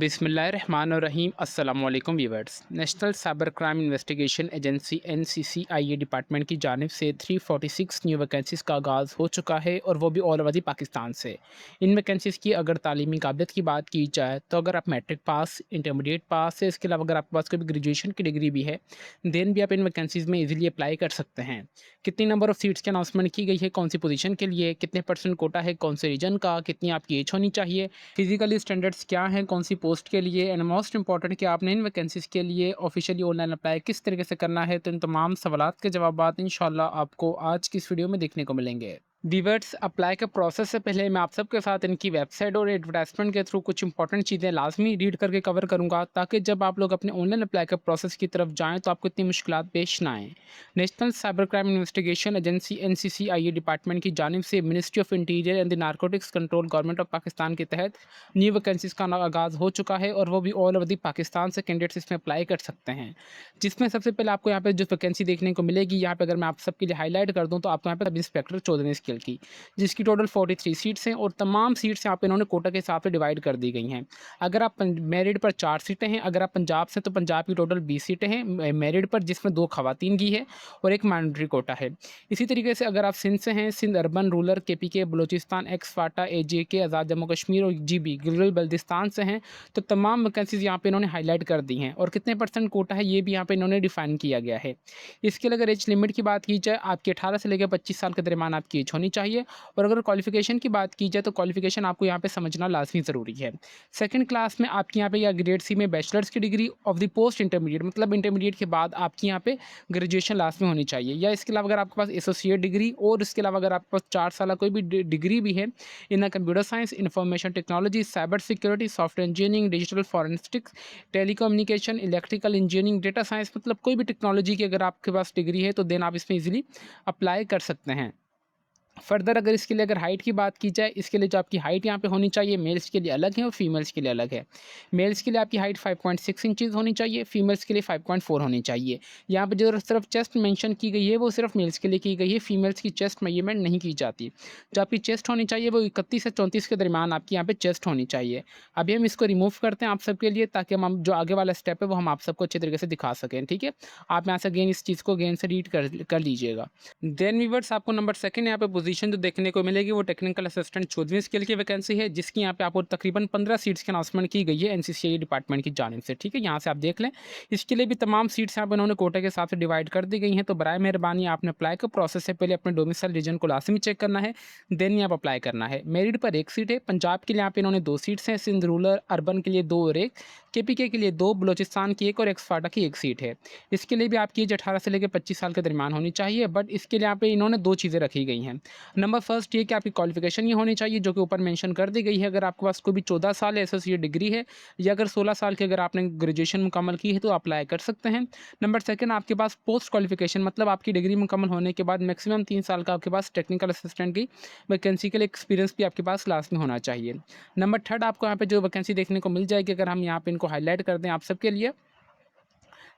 बिस्मिल्लाहिर्रहमानिर्रहीम अस्सलाम वालेकुम viewers. National cyber crime investigation agency NCCIA department की जानिब से 346 न्यू वैकेंसीज़ का आगाज़ हो चुका है और वो भी ऑल ओवर दी पाकिस्तान से। इन वैकेंसीज़ की अगर तालीमी काबिलियत की बात की जाए तो अगर आप मैट्रिक पास, इंटरमीडिएट पास है, इसके अलावा अगर आपके पास कोई भी ग्रेजुएशन की डिग्री भी है, देन भी आप इन वैकेंसीज़ में ईज़िली अप्लाई कर सकते हैं। कितनी नंबर ऑफ़ सीट्स की अनाउंसमेंट की गई है, कौन सी पोजीशन के लिए, कितने परसेंट कोटा है, कौन से रीजन का, कितनी आपकी एज होनी चाहिए, फिजिकली स्टैंडर्ड्स क्या हैं, कौन सी पोस्ट के लिए, एंड मोस्ट इंपॉर्टेंट कि आपने इन वैकेंसीज़ के लिए ऑफिशियली ऑनलाइन अप्लाई किस तरीके से करना है। तो इन तमाम सवालात के जवाबात इंशाल्लाह आपको आज की इस वीडियो में देखने को मिलेंगे। व्यूअर्स, अप्लाई के प्रोसेस से पहले मैं आप सबके साथ इनकी वेबसाइट और एडवर्टाइजमेंट के थ्रू कुछ इंपॉर्टेंट चीज़ें लाजमी रीड करके कवर करूंगा, ताकि जब आप लोग अपने ऑनलाइन अप्लाई के प्रोसेस की तरफ जाएं तो आपको इतनी मुश्किलात पेश ना आएँ। National cyber crime investigation agency NCCIA department की जानिब से ministry of interior and the narcotics control government of Pakistan के तहत न्यू वैकेंसीज़ का आगाज़ हो चुका है और वो भी ऑल ओवर दी पाकिस्तान से कैंडिडेट्स इसमें अप्लाई कर सकते हैं। जिसमें सबसे पहले आपको यहाँ पे जो वैकेंसी देखने को मिलेगी, यहाँ पे अगर मैं आप सबके लिए हाईलाइट कर दूँ तो आपको यहाँ पे सब इंस्पेक्टर 14वीं स्केल की, जिसकी टोटल 43 सीट्स हैं और तमाम सीट्स यहाँ पे इन्होंने कोटा के हिसाब से डिवाइड कर दी गई हैं। अगर आप मेरिट पर 4 सीटें हैं, अगर आप पंजाब से तो पंजाब की टोटल 20 सीटें हैं मेरिट पर, जिसमें 2 खवातीन की है और एक मैंडेटरी कोटा है। इसी तरीके से अगर आप सिंध से हैं, Sindh urban, rural, KPK, Balochistan, ex FATA, AJK, Azad Jammu Kashmir और जीबी गिलगित बल्तिस्तान से हैं, तो तमाम वैकेंसीज़ यहाँ पे इन्होंने हाईलाइट कर दी हैं और कितने परसेंट कोटा है ये भी यहाँ पे इन्होंने डिफाइन किया गया है। इसके लिए अगर एज लिमिट की बात की जाए, आपकी 18 से लेकर 25 साल के दरमियान आपकी एज होनी चाहिए और अगर क्वालिफिकेशन की बात की जाए तो क्वालिफिकेशन आपको यहाँ पे समझना लाजमी ज़रूरी है। सेकंड क्लास में आपकी यहाँ पे या ग्रेड सी में बैचलर्स की degree of the post intermediate, मतलब इंटरमीडिएट के बाद आपकी यहाँ पे ग्रेजुएशन लास्ट में होनी चाहिए, या इसके अलावा अगर आपके पास एसोसिएट डिग्री और इसके अलावा अगर आपके पास 4 साल कोई भी डिग्री भी है इन computer science, information technology, cyber security, software engineering, digital forensics, telecommunication, electrical engineering, data science, मतलब कोई भी टेक्नोलॉजी की अगर आपके पास डिग्री है तो देन आप इसमें इजीली अप्लाई कर सकते हैं। फर्दर अगर इसके लिए अगर हाइट की बात की जाए, इसके लिए जो आपकी हाइट यहाँ पे होनी चाहिए, मेल्स के लिए अलग है और फीमेल्स के लिए अलग है। मेल्स के लिए आपकी हाइट 5.6 इंचज़ होनी चाहिए, फीमेल्स के लिए 5.4 होनी चाहिए। यहाँ पे जो सिर्फ चेस्ट मेंशन की गई है वो सिर्फ मेल्स के लिए की गई है, फीमेल्स की चेस्ट मेजरमेंट नहीं की जाती। जो आपकी चेस्ट होनी चाहिए वो 31 से 34 के दरमियान आपकी यहाँ पे चेस्ट होनी चाहिए। अभी हम इसको रिमूव करते हैं आप सबके लिए, ताकि हम जो आगे वाला स्टेप है वो हम आप सबको अच्छे तरीके से दिखा सकें। ठीक है, आप यहाँ से अगेन इस चीज़ को अगेन से रीड कर लीजिएगा। देन वीवर्स, आपको नंबर सेकंड यहाँ पे पोजीशन जो देखने को मिलेगी वो टेक्निकल असिस्टेंट 14वीं स्केल की वैकेंसी है, जिसकी यहाँ पे आपको तकरीबन 15 सीट्स की अनाउंसमेंट की गई है एनसीसीआई डिपार्टमेंट की जानिब से। ठीक है, यहाँ से आप देख लें, इसके लिए भी तमाम सीट्स यहाँ पे उन्होंने कोटे के हिसाब से डिवाइड कर दी गई हैं। तो बराए मेहरबानी आपने अप्लाई के प्रोसेस से पहले अपने डोमिसाइल रीजन को लाजमी चेक करना है, देन ही आप अप्लाई करना है। मेरिट पर 1 सीट है, पंजाब के लिए यहाँ पे इन्होंने 2 सीट्स हैं, सिंध रूरल अर्बन के लिए 2 और 1, केपीके के लिए 2, बलोचिस्तान की 1 और एक्स फाटा की 1 सीट है। इसके लिए भी आपकी एज 18 से लेकर 25 साल के दरमियान होनी चाहिए, बट इसके लिए यहाँ पे इन्होंने 2 चीज़ें रखी गई हैं। नंबर फर्स्ट ये कि आपकी क्वालिफिकेशन ये होनी चाहिए जो कि ऊपर मेंशन कर दी गई है। अगर आपके पास कोई भी 14 साल एसोसिएट डिग्री है या अगर 16 साल की अगर आपने ग्रेजुएशन मुकम्मल की है तो अप्लाई कर सकते हैं। नंबर सेकंड, आपके पास पोस्ट क्वालिफिकेशन, मतलब आपकी डिग्री मुकम्मल होने के बाद मैक्सिमम 3 साल का आपके पास टेक्निकल असिस्टेंट की वैकेंसी के लिए एक्सपीरियंस भी आपके पास क्लास में होना चाहिए। नंबर थर्ड, आपको यहाँ पे जो वैकेंसी देखने को मिल जाएगी, अगर हम यहाँ पे इनको हाईलाइट कर दें आप सबके लिए,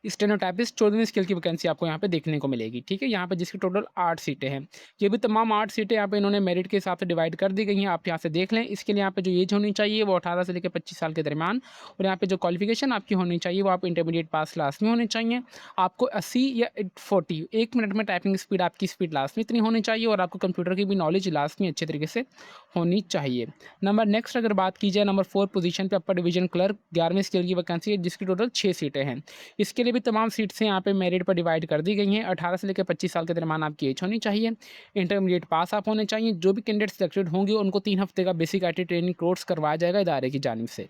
स्टेनोटाइपिस्ट 14वीं स्केल की वैकेंसी आपको यहाँ पे देखने को मिलेगी। ठीक है, यहाँ पे जिसकी टोटल 8 सीटें हैं। ये भी तमाम 8 सीटें यहाँ पे इन्होंने मेरिट के हिसाब से डिवाइड कर दी गई हैं, आप यहाँ से देख लें। इसके लिए यहाँ पे जो एज होनी चाहिए वो 18 से लेकर 25 साल के दरमियान, और यहाँ पे जो क्वालिफिकेशन आपकी होनी चाहिए वो आप इंटरमीडिएट पास क्लास में होने चाहिए। आपको 80 या 40 1 मिनट में टाइपिंग स्पीड, आपकी स्पीड लास्ट में इतनी होनी चाहिए, और आपको कंप्यूटर की भी नॉलेज लास्ट में अच्छे तरीके से होनी चाहिए। नंबर नेक्स्ट अगर बात की जाए, नंबर 4 पोजीशन पे अपर डिवीजन क्लर्क 11वीं स्केल की वैकेंसी है, जिसकी टोटल 6 सीटें हैं। इसके लिए भी तमाम सीट्स यहाँ पे मेरिट पर डिवाइड कर दी गई हैं। 18 से लेकर 25 साल के दरमियान आपकी एज होनी चाहिए, इंटरमीडिएट पास आप होने चाहिए। जो भी कैंडिडेट सिलेक्टेड होंगे उनको 3 हफ्ते का बेसिक आईटी ट्रेनिंग कोर्स करवाया जाएगा इदारे की जानिब से।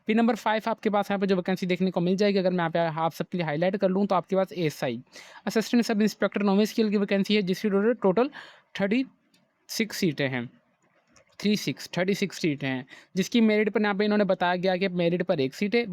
फिर नंबर 5 आपके पास यहाँ पे जो वैकेंसी देखने को मिल जाएगी, अगर मैं यहाँ पे आप सबके लिए हाईलाइट कर लूँ तो आपके पास एएसआई असिस्टेंट सब इंस्पेक्टर 9वीं स्केल की वैकेंसी है, जिसकी टोटल 36 सीटें हैं। 36 सीटें हैं, जिसकी मेरिट पर यहाँ पे इन्होंने बताया गया कि मेरिट पर 1 सीट है।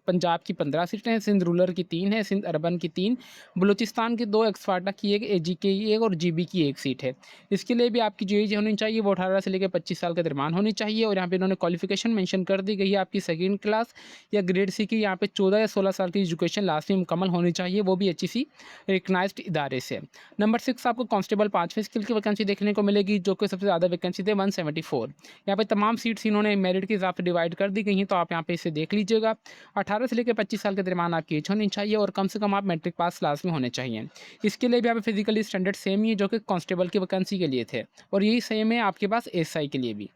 पंजाब की 15 सीटें हैं, सिंध रूरल की 3 है, सिंध अर्बन की 3, बलूचिस्तान की 2, एक्सफाटा की 1, एजीके की 1 और जीबी की 1 सीट है। इसके लिए भी आपकी जो एज होनी चाहिए वो 18 से लेकर 25 साल के दरमियान होनी चाहिए, और यहाँ पे इन्होंने क्वालिफिकेशन मेंशन कर दी गई है, आपकी सेकेंड क्लास या ग्रेड सी की यहाँ पे 14 या 16 साल की एजुकेशन लास्ट में मुकम्मल होनी चाहिए, वो भी अच्छी सी रिकग्नाइज्ड इदारे से। नंबर 6 आपको कांस्टेबल 5वीं स्किल की वैकेंसी देखने को मिलेगी, जो कि सबसे ज़्यादा वैकेंसी थे 174 64। यहाँ पे तमाम सीट्स इन्होंने मेरिट के हिसाब से डिवाइड कर दी गई हैं, तो आप यहाँ पे इसे देख लीजिएगा। 18 से लेकर 25 साल के दरमियान आपकी एज होनी चाहिए और कम से कम आप मैट्रिक पास क्लास में होने चाहिए। इसके लिए भी यहाँ पे फिजिकली स्टैंडर्ड सेम ही है जो कि कांस्टेबल की वैकेंसी के लिए थे, और यही सेम है आपके पास एएसआई के लिए भी।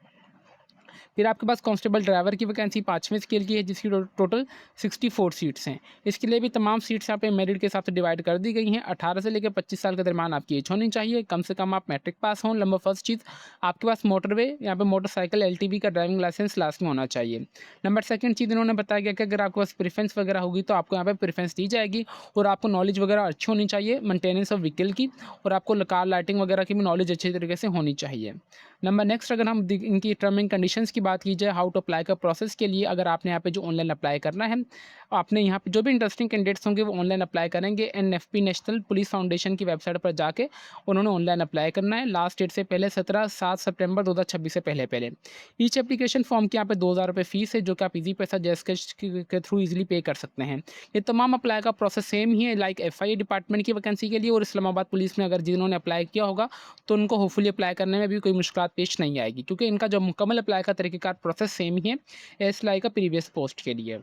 फिर आपके पास कांस्टेबल ड्राइवर की वैकेंसी 5वें स्केल की है, जिसकी टोटल 64 सीट्स हैं। इसके लिए भी तमाम सीट्स यहाँ पे मेरिट के हिसाब से डिवाइड कर दी गई हैं। 18 से लेकर 25 साल के दरमियान आपकी एज होनी चाहिए, कम से कम आप मैट्रिक पास हों। नंबर फर्स्ट चीज़, आपके पास मोटरवे यहाँ पे मोटरसाइकिल एलटीवी का ड्राइविंग लाइसेंस लास्ट में होना चाहिए। नंबर सेकंड चीज़ इन्होंने बताया गया कि अगर आपके पास प्रेफरेंस वगैरह होगी तो आपको यहाँ पे प्रेफरेंस दी जाएगी, और आपको नॉलेज वगैरह अच्छी होनी चाहिए मेंटेनेंस ऑफ व्हीकल की, और आपको कार लाइटिंग वगैरह की भी नॉलेज अच्छी तरीके से होनी चाहिए। नंबर नेक्स्ट, अगर हम इनकी टर्म एंड कंडीशंस की बात की जाए, हाउ टू अप्लाई का प्रोसेस के लिए, अगर आपने यहाँ पे जो ऑनलाइन अप्लाई करना है, आपने यहाँ पे जो भी इंटरेस्टिंग कैंडिडेट्स होंगे वो ऑनलाइन अप्लाई करेंगे। एनएफपी नेशनल पुलिस फाउंडेशन की वेबसाइट पर जाके उन्होंने ऑनलाइन अप्लाई करना है। लास्ट डेट से पहले 7 सितंबर 2026 से पहले पहले। ईच एप्लीकेशन फॉर्म की यहाँ पे 2000 रुपये फीस है, जो कि आप इजी पैसा जैस के थ्रू इजीली पे कर सकते हैं। ये तमाम अप्लाई का प्रोसेस सेम ही है लाइक एफआई डिपार्टमेंट की वैकेंसी के लिए, और इस्लामाबाद पुलिस में अगर जिन्होंने अप्लाई किया होगा तो उनको होपफुली अप्लाई करने में भी कोई मुश्किल पेश नहीं आएगी, क्योंकि इनका जो मुकम्मल अप्लाई का तरीक़ेकार प्रोसेस सेम ही है एस लाई का प्रीवियस पोस्ट के लिए।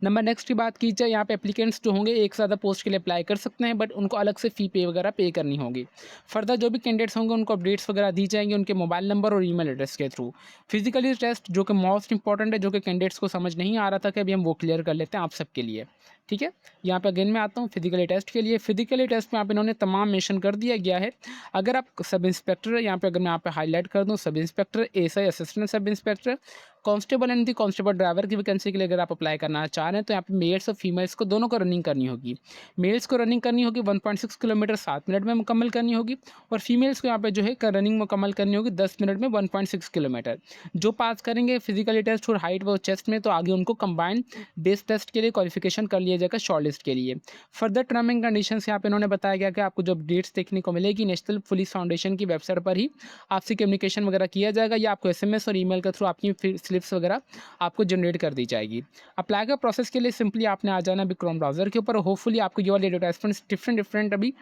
नंबर नेक्स्ट की बात की जाए, यहाँ पे एप्लीकेंट्स जो होंगे एक से ज़्यादा पोस्ट के लिए अप्लाई कर सकते हैं, बट उनको अलग से फ़ी पे वगैरह पे करनी होगी। फर्दर जो भी कैंडिडेट्स होंगे उनको अपडेट्स वगैरह दी जाएंगी उनके मोबाइल नंबर और ईमेल एड्रेस के थ्रू। फिजिकली टेस्ट जो कि मोस्ट इंपॉर्टेंट है, जो कि कैंडिडेट्स को समझ नहीं आ रहा था, कि अभी हम वो क्लियर कर लेते हैं आप सबके लिए। ठीक है, यहाँ पे अगेन मैं आता हूँ फिजिकली टेस्ट के लिए। फिजिकली टेस्ट में आप इन्होंने तमाम मेंशन कर दिया गया है। अगर आप सब इंस्पेक्टर, यहाँ पे अगर मैं यहाँ पे हाईलाइट कर दूँ, sub inspector, ASI assistant sub inspector, constable and the constable driver की वैकेंसी के लिए अगर आप अप्लाई करना चाह रहे हैं, तो यहाँ पे मेल्स और फीमेल्स को दोनों को रनिंग करनी होगी। मेल्स को रनिंग करनी होगी 1.6 किलोमीटर 7 मिनट में मुकम्मल करनी होगी, और फीमेल्स को यहाँ पे जो है रनिंग मुकम्मल करनी होगी 10 मिनट में 1.6 किलोमीटर। जो पास करेंगे फिजिकली टेस्ट और हाइट व चेस्ट में, तो आगे उनको कंबाइंड बेस टेस्ट के लिए क्वालिफिकेशन कर लिया जाएगा शॉर्ट लिस्ट के लिए। फर्दर टर्म एंड कंडीशंस यहाँ पे इन्होंने बताया गया कि आपको जो अपडेट्स देखने को मिलेगी नेशनल पुलिस फाउंडेशन की वेबसाइट पर ही आपसे कम्युनिकेशन वगैरह किया जाएगा, या आपको एसएमएस और ईमेल के थ्रू आपकी स्लिप्स वगैरह आपको जनरेट कर दी जाएगी। अप्लाई का प्रोसेस के लिए सिंपली आपने आ जाना अभी क्रोम ब्राउज़र के ऊपर। होपफुली आपको ये वाली एडवर्टाइजमेंट्स डिफरेंट अभी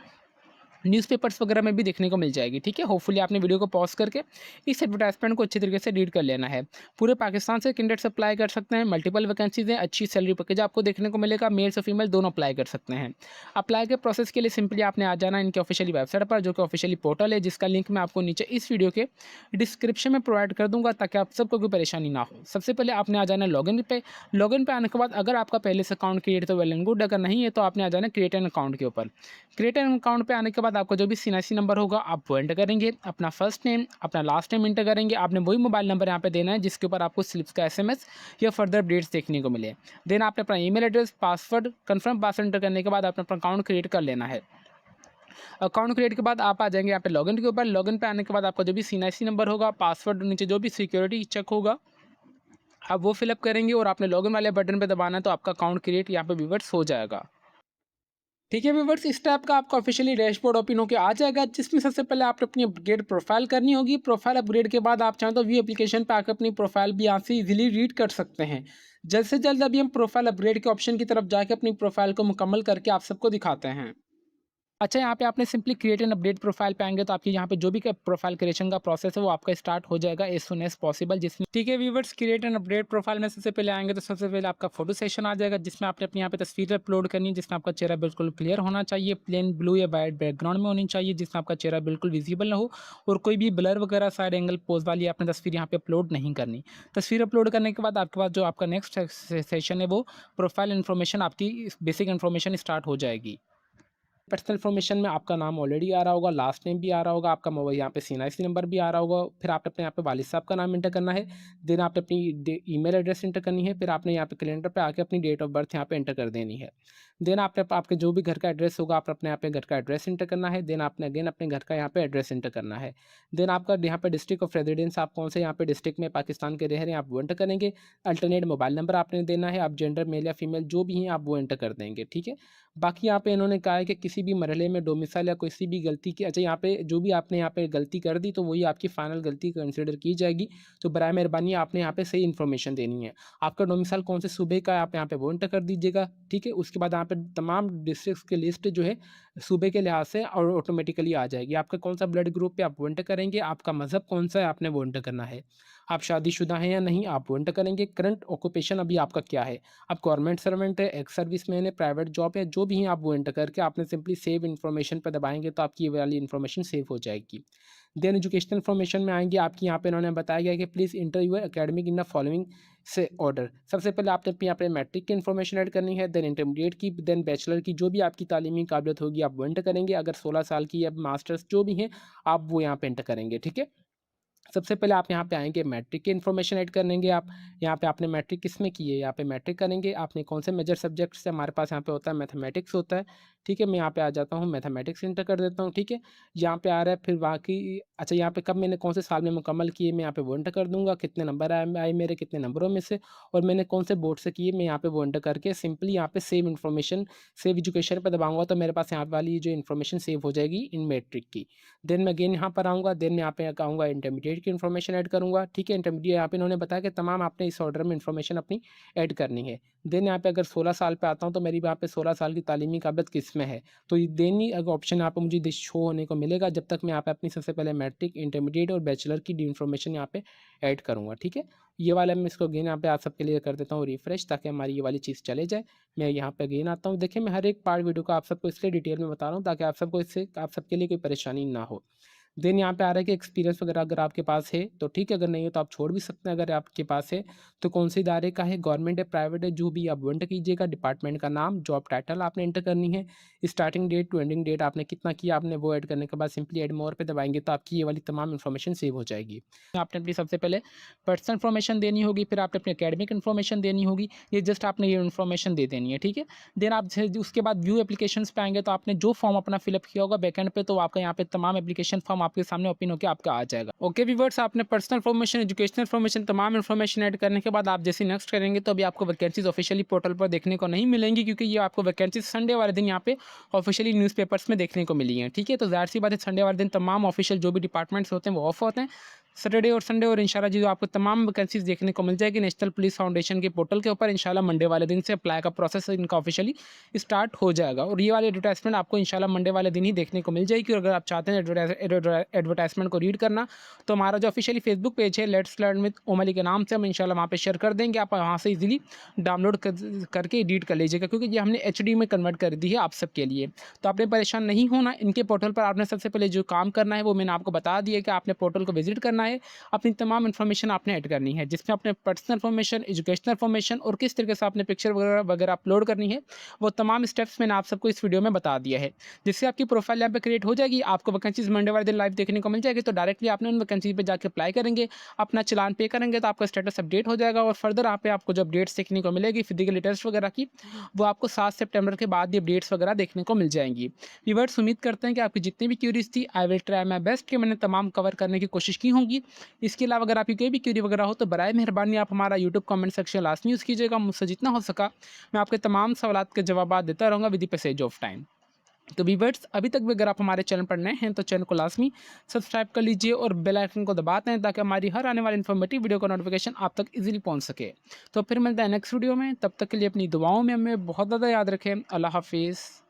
न्यूज़पेपर्स वगैरह में भी देखने को मिल जाएगी। ठीक है, होपफुली आपने वीडियो को पॉज करके इस एडवर्टाइजमेंट को अच्छी तरीके से रीड कर लेना है। पूरे पाकिस्तान से कैंडिडेट्स अप्लाई कर सकते हैं, मल्टीपल वैकेंसीज हैं, अच्छी सैलरी पैकेज आपको देखने को मिलेगा, मेल्स और फीमेल दोनों अप्लाई कर सकते हैं। अप्लाई के प्रोसेस के लिए सिंपली आपने आ जाना इनके ऑफिशियली वेबसाइट पर, जो कि ऑफिशियली पोर्टल है, जिसका लिंक मैं आपको नीचे इस वीडियो के डिस्क्रिप्शन में प्रोवाइड कर दूंगा, ताकि आप सबको कोई परेशानी ना हो। सबसे पहले आपने आ जाना लॉगिन पे। लॉगिन पे आने के बाद अगर आपका पहले से अकाउंट क्रिएट तो वेल एंड गुड, अगर नहीं है तो आपने आ जाना क्रिएट एन अकाउंट के ऊपर। क्रिएट एन अकाउंट पे आने के बाद आपको जो भी सीएनआईसी नंबर होगा आप वो एंटर करेंगे, अपना फर्स्ट नेम अपना लास्ट नेम एंटर करेंगे। आपने वही मोबाइल नंबर यहाँ पे देना है जिसके ऊपर आपको स्लिप्स का एसएमएस या फर्दर अपडेट्स देखने को मिले। देन आपने अपना email address, password, confirm password enter करने के बाद आपने अपना अकाउंट क्रिएट कर लेना है। अकाउंट क्रिएट के बाद आप आ जाएंगे यहाँ पे लॉगिन के ऊपर। लॉगिन पे आने के बाद आपका जो भी सीएनआईसी नंबर होगा, पासवर्ड, नीचे जो भी सिक्योरिटी चेक होगा आप वो फिलअप करेंगे, और आपने लॉगिन वाले बटन पे दबाना है, तो आपका अकाउंट क्रिएट यहाँ पे व्यूवर्स हो जाएगा। ठीक है व्यूवर्स, इस टाइप का आपका ऑफिशियली डैशबोर्ड ओपन होकर आ जाएगा, जिसमें सबसे पहले आपने अपनी अपग्रेड प्रोफाइल करनी होगी। प्रोफाइल अपग्रेड के बाद आप चाहें तो व्यू एप्लीकेशन पे आकर अपनी प्रोफाइल भी यहाँ से इजीली रीड कर सकते हैं। जल्द से जल्द अभी हम प्रोफाइल अपग्रेड के ऑप्शन की तरफ जाके अपनी प्रोफाइल को मुकम्मल करके आप सबको दिखाते हैं। अच्छा, यहाँ पे आपने simply create and update profile पे आएंगे, तो आपकी यहाँ पे जो भी प्रोफाइल क्रिएशन का प्रोसेस है वो आपका स्टार्ट हो जाएगा एज सुन एज पॉसिबल। जिसमें ठीक है viewers, create and update profile में सबसे पहले आएंगे तो सबसे पहले आपका फोटो सेशन आ जाएगा, जिसमें आपने अपनी यहाँ पे तस्वीर अपलोड करनी है, जिसमें आपका चेहरा बिल्कुल क्लियर होना चाहिए, प्लेन ब्लू या वाइट बैकग्राउंड में होनी चाहिए, जिसमें आपका चेहरा बिल्कुल विजिबल ना हो, और कोई भी ब्लर वगैरह साइड एंगल पोज वाली आपने तस्वीर यहाँ पे अपलोड नहीं करनी। तस्वीर अपलोड करने के बाद आपके पास जो आपका नेक्स्ट सेशन है वो प्रोफाइल इन्फॉर्मेशन, आपकी बेसिक इन्फॉर्मेशन स्टार्ट हो जाएगी। पर्सनल इन्फॉर्मेशन में आपका नाम ऑलरेडी आ रहा होगा, लास्ट नेम भी आ रहा होगा, आपका मोबाइल यहाँ पे सीएनआईसी नंबर भी आ रहा होगा। फिर आपने अपने यहाँ पे वालिद साहब का नाम इंटर करना है। देन आपने अपनी ईमेल एड्रेस इंटर करनी है। फिर आपने यहाँ पे कैलेंडर पे आके अपनी डेट ऑफ बर्थ यहाँ पे इंटर कर देनी है। देन आपने आपके जो भी घर का एड्रेस होगा आप अपने यहाँ पे घर का एड्रेस इंटर करना है। देन आपने अगेन अपने घर का यहाँ पे एड्रेस इंटर करना है। देन आपका यहाँ पे डिस्ट्रिक्ट ऑफ रेजिडेंस, आप कौन से यहाँ पे डिस्ट्रिक्ट में पाकिस्तान के रह रहे हैं आप वो एंटर करेंगे। अल्टरनेट मोबाइल नंबर आपने देना है, आप जेंडर मेल या फीमेल जो भी हैं आप वो एंटर कर देंगे। ठीक है, बाकी यहाँ पे इन्होंने कहा है कि किसी भी मरहले में डोमिसाइल या किसी भी गलती की, अच्छा यहाँ पे जो भी आपने यहाँ पे गलती कर दी तो वही आपकी फाइनल गलती कंसिडर की जाएगी। तो बराए मेहरबानी आपने यहाँ पे सही इन्फॉर्मेशन देनी है। आपका डोमिसाइल कौन से सूबे का है आप यहाँ पे वो एंटर कर दीजिएगा, ठीक है। उसके बाद यहाँ पे तमाम डिस्ट्रिक्ट्स की लिस्ट जो है सूबे के लिहाज से और ऑटोमेटिकली आ जाएगी। आपका कौन सा ब्लड ग्रुप है आप वो एंटर करेंगे, आपका मज़हब कौन सा है आपने वो एंटर करना है, आप शादीशुदा हैं या नहीं आप वो एंटर करेंगे, करंट ऑक्यूपेशन अभी आपका क्या है, आप गवर्नमेंट सर्वेंट है, एक्स सर्विसमैन है, प्राइवेट जॉब है, जो भी हैं आप वो एंटर करके आपने सिंपली सेव इन्फॉर्मेशन पर दबाएंगे तो आपकी ये वाली इन्फॉर्मेशन सेव हो जाएगी। देन एजुकेशनल इन्फॉर्मेशन में आएंगे, आपकी यहाँ पे इन्होंने बताया गया कि please enter your academic in the following से ऑर्डर। सबसे पहले आपने यहाँ पे मैट्रिक की इन्फॉर्मेशन ऐड करनी है, देन इंटरमीडिएट की, देन बैचलर की, जो भी आपकी तालीमी काबिलियत होगी आप वो एंटर करेंगे। अगर 16 साल की या मास्टर्स जो भी हैं आप वो यहाँ पे एंटर करेंगे, ठीक है। सबसे पहले आप यहाँ पे आएँगे मैट्रिक की इन्फॉर्मेशन ऐड करेंगे आप। यहाँ पे आपने मैट्रिक किसमें की है, यहाँ पे मैट्रिक करेंगे। आपने कौन से मेजर सब्जेक्ट से, हमारे पास यहाँ पे होता है मैथमेटिक्स होता है, ठीक है। मैं यहाँ पे आ जाता हूँ, मैथमेटिक्स एंटर कर देता हूँ, ठीक है। यहाँ पे आ रहा है फिर बाकी, अच्छा यहाँ पे कब मैंने कौन से साल में मुकम्मल किए मैं यहाँ पे वो एंटर कर दूँगा, कितने नंबर आए मेरे कितने नंबरों में से, और मैंने कौन से बोर्ड से किए मैं यहाँ पे वो एंटर करके सिंपली यहाँ पे सेव इन्फॉर्मेशन, सेव एजुकेशन पे दबाऊँगा तो मेरे पास यहाँ वाली जो इन्फॉर्मेशन सेव हो जाएगी इन मैट्रिक की। देन मैं अगेन यहाँ पर आऊँगा, देन मैं यहाँ पे आऊँगा इंटरमीडिएट की इन्फॉर्मेशन ऐड करूँगा, ठीक है। इंटरमीडिएट यहाँ पे इन्होंने बताया कि तमाम आपने इस ऑर्डर में इन्फॉर्मेशन अपनी ऐड करनी है। देन यहाँ पे अगर 16 साल पे आता हूँ तो मेरी यहाँ पे 16 साल की तालीमी काबिलियत किस में है, तो ये देन ही अगर ऑप्शन यहाँ पे मुझे शो होने को मिलेगा जब तक मैं यहाँ पे अपनी सबसे पहले मैट्रिक, इंटरमीडिएट और बैचलर की इन्फॉर्मेशन यहाँ पे ऐड करूँगा, ठीक है। ये वाला मैं इसको अगेन यहाँ पे आप सबके लिए कर देता हूँ रिफ्रेश, ताकि हमारी ये वाली चीज़ चले जाए। मैं यहाँ पे अगेन आता हूँ। देखिए मैं हर एक पार्ट वीडियो को आप सबको इसलिए डिटेल में बता रहा हूँ ताकि आप सबको इससे आप सबके लिए कोई परेशानी ना हो। देन यहाँ पे आ रहा है कि एक्सपीरियंस वगैरह अगर आपके पास है तो ठीक है, अगर नहीं है तो आप छोड़ भी सकते हैं। अगर आपके पास है तो कौन से इदारे का है, गवर्नमेंट है, प्राइवेट है, जो भी आप वो एंटर कीजिएगा। डिपार्टमेंट का नाम, जॉब टाइटल आपने एंटर करनी है, starting date to ending date आपने कितना किया आपने वो ऐड करने के बाद सिंपली ऐड मोर पे दबाएंगे तो आपकी ये वाली तमाम इन्फॉर्मेशन सेव हो जाएगी। आपने अपनी सबसे पहले पर्सनल इन्फॉर्मेशन देनी होगी, फिर आपने अपनी अकेडमिक इन्फॉर्मेशन देनी होगी, ये जस्ट आपने ये इन्फॉर्मेशन दे देनी है, ठीक है। देन आप उसके बाद व्यू एप्लीकेशंस पे आएंगे तो आपने जो फॉर्म अपना फिलअप किया होगा बैकेंड पे, तो आपका यहाँ पे तमाम एप्लीकेशन फॉर्म आपके सामने ओपन होकर आपका आ जाएगा। ओके व्यूअर्स, आपने पर्सनल इन्फॉर्मेशन, एजुकेशनल इन्फॉर्मेशन, तमाम इन्फॉर्मेशन ऐड करने के बाद आप जैसे नेक्स्ट करेंगे तो अभी आपको वैकेंसीज ऑफिशियली पोर्टल पर देखने को नहीं मिलेंगी, क्योंकि ये आपको वैकेंसीज संडे वाले दिन यहाँ पे ऑफिशियली न्यूज़पेपर्स में देखने को मिली हैं, ठीक है। तो ज़ाहिर सी बात है संडे वाले दिन तमाम ऑफिशियल जो भी डिपार्टमेंट्स होते हैं वो ऑफ होते हैं, सैटरडे और संडे, और इंशाल्लाह जी जो आपको तमाम वैकेंसीज देखने को मिल जाएगी नेशनल पुलिस फाउंडेशन के पोर्टल के ऊपर। इंशाल्लाह मंडे वाले दिन से अप्लाई का प्रोसेस इनका ऑफिशियली स्टार्ट हो जाएगा, और ये वाली एडवर्टाइजमेंट आपको इंशाल्लाह मंडे वाले दिन ही देखने को मिल जाएगी। और अगर आप चाहते हैं एडवर्टाइजमेंट को रीड करना तो हमारा जो ऑफिशियली फेसबुक पेज है लेट्स लर्न विद ओमली के नाम से हम इंशाल्लाह वहाँ पे शेयर कर देंगे, आप वहाँ से इजीली डाउनलोड करके रीड कर लीजिएगा, क्योंकि ये हमने एचडी में कन्वर्ट कर दी है आप सबके लिए। तो आपने परेशान नहीं होना, इनके पोर्टल पर आपने सबसे पहले जो काम करना है वो मैंने आपको बता दिया कि आपने पोर्टल को विजिट करना है, अपनी तमाम इन्फॉर्मेशन आपने ऐड करनी है, जिसमें आपने पर्सनल इन्फॉर्मेशन, एजुकेशनल इन्फॉर्मेशन और किस तरीके से आपने पिक्चर वगैरह वगैरह अपलोड करनी है, वो तमाम स्टेप्स मैंने आप सबको इस वीडियो में बता दिया है, जिससे आपकी प्रोफाइल यहाँ पे क्रिएट हो जाएगी। आपको वैकेंसीज मंडे वाले दिन लाइव देखने को मिल जाएगी, तो डायरेक्टली आपने उन वैकेंसी पे जाकर अप्लाई करेंगे, अपना चलान पे करेंगे तो आपका स्टेटस अपडेट हो जाएगा, और फर्दर यहाँ पे आपको जो अपडेट्स देखने को मिलेगी फिजिकल टेस्ट वगैरह की, वो आपको 7 सितंबर के बाद ये अपडेट्स वगैरह देखने को मिल जाएंगी। व्यूअर्स, उम्मीद करते हैं कि आपकी जितनी भी क्यूरीज थी I will try my best कि मैंने तमाम कवर करने की कोशिश की होंगी। इसके अलावा अगर आपकी कोई भी क्यूरी वगैरह हो तो बराए मेहरबानी आप हमारा यूट्यूब कमेंट सेक्शन लाजमी यूज़ कीजिएगा। मुझसे जितना हो सका मैं आपके तमाम सवालात के जवाब देता रहूँगा with the passage of time. तो व्यूअर्स, अभी तक भी अगर आप हमारे चैनल पर नए हैं तो चैनल को लाजमी सब्सक्राइब कर लीजिए और बेल आइकन को दबाते हैं, ताकि हमारी हर आने वाली इन्फॉर्मेटिव वीडियो का नोटिफिकेशन आप तक इजीली पहुंच सके। तो फिर मिलता है नेक्स्ट वीडियो में, तब तक के लिए अपनी दुआओं में हमें बहुत ज़्यादा याद रखें। अल्लाह हाफिज़।